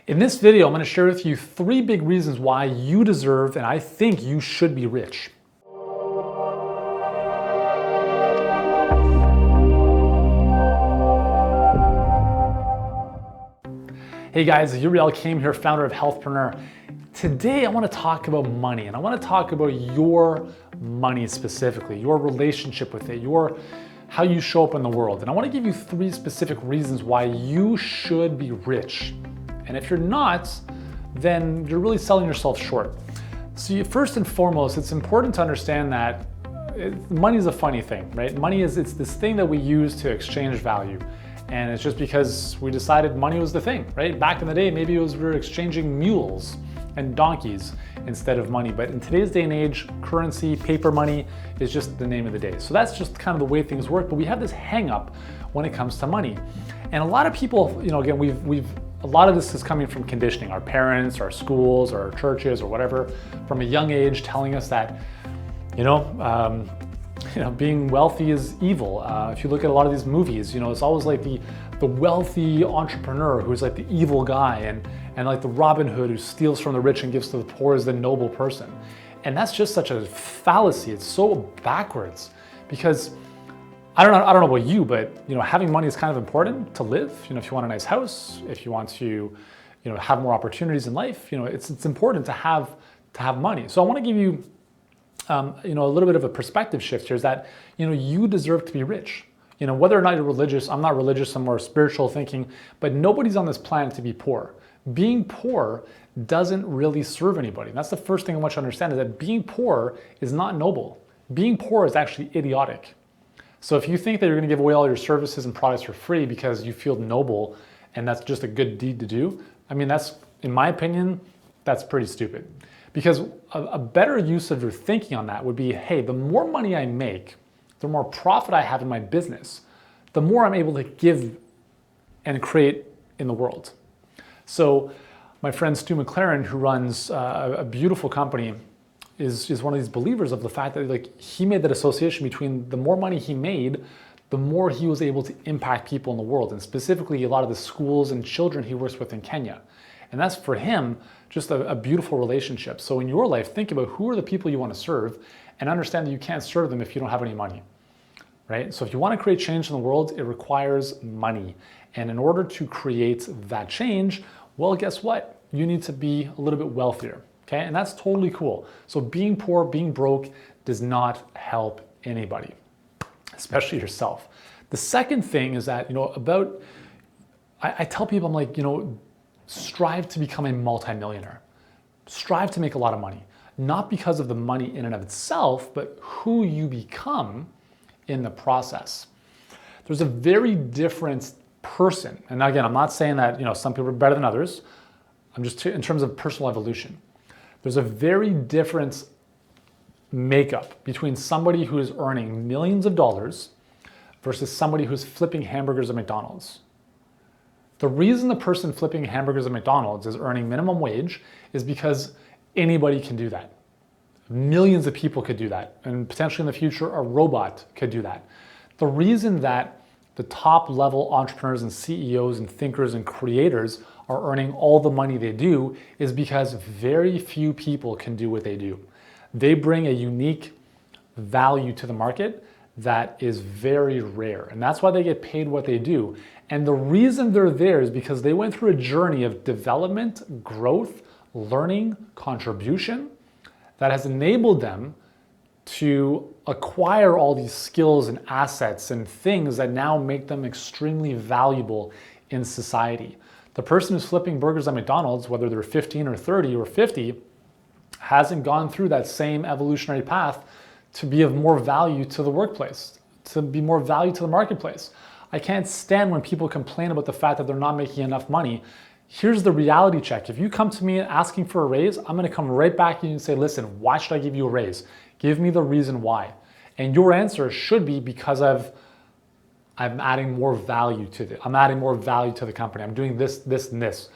In this video, I'm going to share with you 3 big reasons why you deserve and I think you should be rich. Hey guys, Uriel Kaim here, founder of Healthpreneur. Today I want to talk about money, and I want to talk about your money specifically, your relationship with it, how you show up in the world. And I want to give you 3 specific reasons why you should be rich. And if you're not, then you're really selling yourself short. So first and foremost, it's important to understand that money is a funny thing, right? Money it's this thing that we use to exchange value. And it's just because we decided money was the thing, right? Back in the day, maybe we were exchanging mules and donkeys instead of money. But in today's day and age, currency, paper money is just the name of the day. So that's just kind of the way things work. But we have this hang up when it comes to money. And a lot of people, again, a lot of this is coming from conditioning, our parents, our schools, our churches, or whatever, from a young age telling us that, being wealthy is evil. If you look at a lot of these movies, it's always like the wealthy entrepreneur who's like the evil guy, and like the Robin Hood who steals from the rich and gives to the poor is the noble person. And that's just such a fallacy. It's so backwards, because I don't know about you, but having money is kind of important to live. If you want a nice house, if you want to, have more opportunities in life, it's important to have money. So I want to give you, a little bit of a perspective shift here. Is that you deserve to be rich. Whether or not you're religious, I'm not religious. I'm more spiritual thinking. But nobody's on this planet to be poor. Being poor doesn't really serve anybody. And that's the first thing I want you to understand, is that being poor is not noble. Being poor is actually idiotic. So if you think that you're going to give away all your services and products for free because you feel noble and that's just a good deed to do, that's, in my opinion, that's pretty stupid. Because a better use of your thinking on that would be, hey, the more money I make, the more profit I have in my business, the more I'm able to give and create in the world. So my friend Stu McLaren, who runs a beautiful company, is one of these believers of the fact that he made that association between the more money he made, the more he was able to impact people in the world, and specifically a lot of the schools and children he works with in Kenya. And that's, for him, just a beautiful relationship. So in your life, think about who are the people you want to serve, and understand that you can't serve them if you don't have any money, right? So if you want to create change in the world, it requires money. And in order to create that change, well, guess what? You need to be a little bit wealthier. Okay, and that's totally cool. So being poor, being broke does not help anybody, especially yourself. The second thing is that, I tell people, I'm like, strive to become a multimillionaire. Strive to make a lot of money, not because of the money in and of itself, but who you become in the process. There's a very different person. And again, I'm not saying that, some people are better than others. I'm just in terms of personal evolution. There's a very different makeup between somebody who is earning millions of dollars versus somebody who's flipping hamburgers at McDonald's. The reason the person flipping hamburgers at McDonald's is earning minimum wage is because anybody can do that. Millions of people could do that, and potentially in the future a robot could do that. The reason that the top level entrepreneurs and CEOs and thinkers and creators are earning all the money they do is because very few people can do what they do. They bring a unique value to the market that is very rare. And that's why they get paid what they do. And the reason they're there is because they went through a journey of development, growth, learning, contribution that has enabled them to acquire all these skills and assets and things that now make them extremely valuable in society. The person who's flipping burgers at McDonald's, whether they're 15 or 30 or 50, hasn't gone through that same evolutionary path to be of more value to the workplace, to be more value to the marketplace. I can't stand when people complain about the fact that they're not making enough money. Here's the reality check. If you come to me asking for a raise, I'm going to come right back to you and say, listen, why should I give you a raise? Give me the reason why. And your answer should be because I'm adding more value to it. I'm adding more value to the company. I'm doing this, this, and this.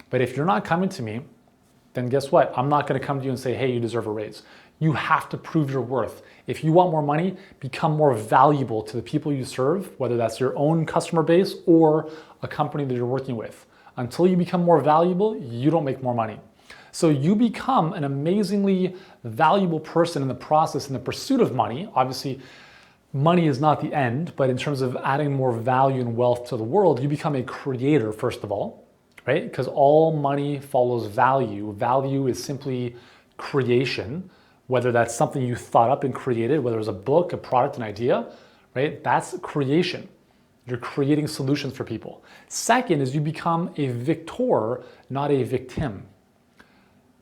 But if you're not coming to me, then guess what? I'm not going to come to you and say, hey, you deserve a raise. You have to prove your worth. If you want more money, become more valuable to the people you serve, whether that's your own customer base or a company that you're working with. Until you become more valuable, you don't make more money. So you become an amazingly valuable person in the process, in the pursuit of money. Obviously, money is not the end, but in terms of adding more value and wealth to the world, you become a creator, first of all, right? Because all money follows value. Value is simply creation, whether that's something you thought up and created, whether it's a book, a product, an idea, right? That's creation. You're creating solutions for people. Second is you become a victor, not a victim.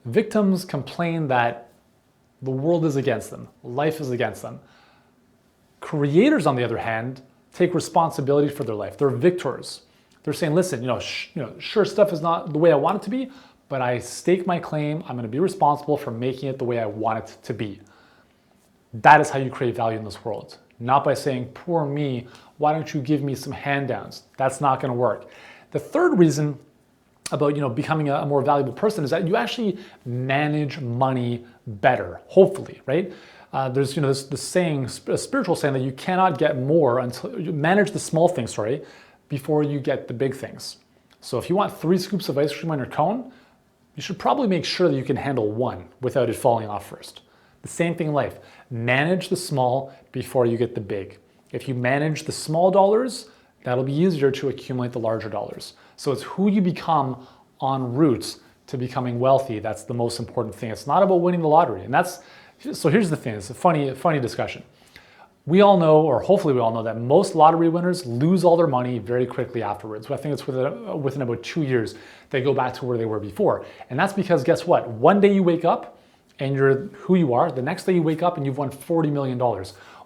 Victims complain that the world is against them, life is against them. Creators, on the other hand, take responsibility for their life. They're victors. They're saying, listen, sure, stuff is not the way I want it to be, but I stake my claim. I'm going to be responsible for making it the way I want it to be. That is how you create value in this world. Not by saying, poor me, why don't you give me some handouts? That's not going to work. The third reason about becoming a more valuable person is that you actually manage money better, hopefully, right? There's this saying, a spiritual saying, that you cannot get more until you manage the small things, before you get the big things. So if you want 3 scoops of ice cream on your cone, you should probably make sure that you can handle 1 without it falling off first. The same thing in life. Manage the small before you get the big. If you manage the small dollars, that'll be easier to accumulate the larger dollars. So it's who you become en route to becoming wealthy. That's the most important thing. It's not about winning the lottery. So here's the thing. It's a funny discussion. We all know, or hopefully we all know, that most lottery winners lose all their money very quickly afterwards. I think it's within about 2 years, they go back to where they were before. And that's because, guess what? One day you wake up and you're who you are. The next day you wake up and you've won $40 million.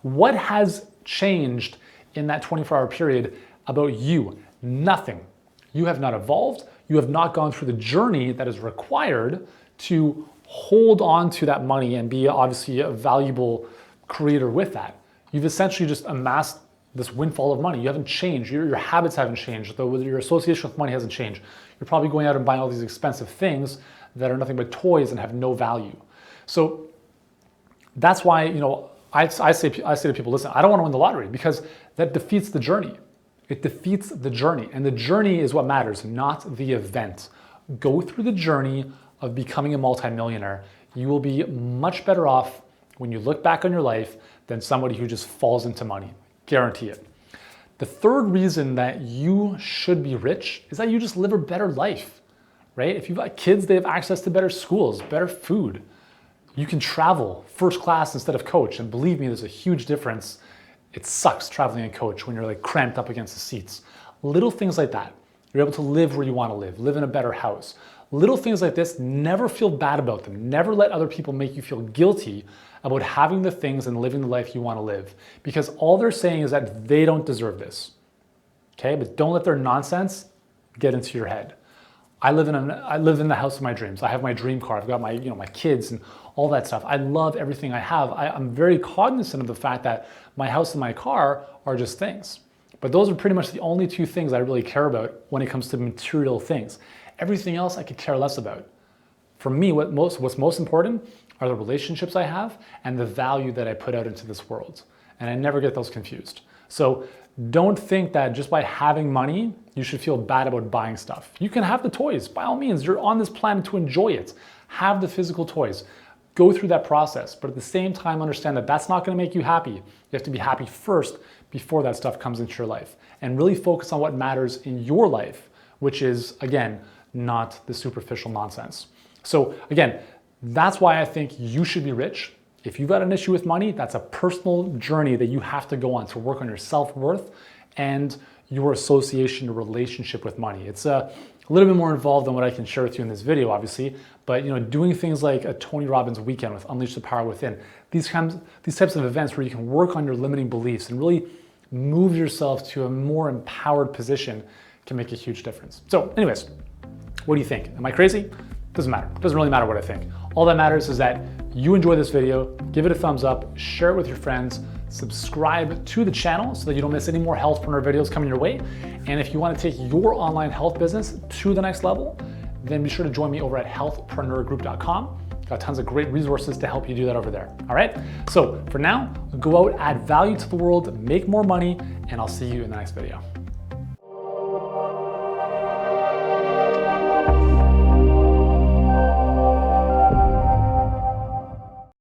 What has changed in that 24-hour period about you? Nothing. You have not evolved. You have not gone through the journey that is required to hold on to that money and be obviously a valuable creator with that. You've essentially just amassed this windfall of money. You haven't changed. Your habits haven't changed. Your association with money hasn't changed. You're probably going out and buying all these expensive things that are nothing but toys and have no value. So that's why, I say to people, listen, I don't want to win the lottery, because that defeats the journey. It defeats the journey. And the journey is what matters, not the event. Go through the journey of becoming a multimillionaire. You will be much better off when you look back on your life than somebody who just falls into money. Guarantee it. The third reason that you should be rich is that you just live a better life, right? If you've got kids, they have access to better schools, better food. You can travel first class instead of coach. And believe me, there's a huge difference. It sucks traveling in coach when you're cramped up against the seats. Little things like that. You're able to live where you want to live in a better house. Little things like this, never feel bad about them. Never let other people make you feel guilty about having the things and living the life you want to live. Because all they're saying is that they don't deserve this. Okay, but don't let their nonsense get into your head. I live in the house of my dreams. I have my dream car. I've got my, my kids and all that stuff. I love everything I have. I'm very cognizant of the fact that my house and my car are just things. But those are pretty much the only 2 things I really care about when it comes to material things. Everything else I could care less about. For me, what's most important are the relationships I have and the value that I put out into this world. And I never get those confused. So don't think that just by having money, you should feel bad about buying stuff. You can have the toys. By all means, you're on this planet to enjoy it. Have the physical toys. Go through that process. But at the same time, understand that that's not going to make you happy. You have to be happy first before that stuff comes into your life. And really focus on what matters in your life, which is, again, not the superficial nonsense. So again, that's why I think you should be rich. If you've got an issue with money, that's a personal journey that you have to go on to work on your self-worth and your association or relationship with money. It's a little bit more involved than what I can share with you in this video, obviously, but doing things like a Tony Robbins weekend with Unleash the Power Within, these types of events where you can work on your limiting beliefs and really move yourself to a more empowered position can make a huge difference. So anyways, what do you think? Am I crazy? Doesn't matter. Doesn't really matter what I think. All that matters is that you enjoy this video, give it a thumbs up, share it with your friends, subscribe to the channel so that you don't miss any more healthpreneur videos coming your way. And if you want to take your online health business to the next level, then be sure to join me over at healthpreneurgroup.com. Got tons of great resources to help you do that over there. All right. So for now, go out, add value to the world, make more money, and I'll see you in the next video.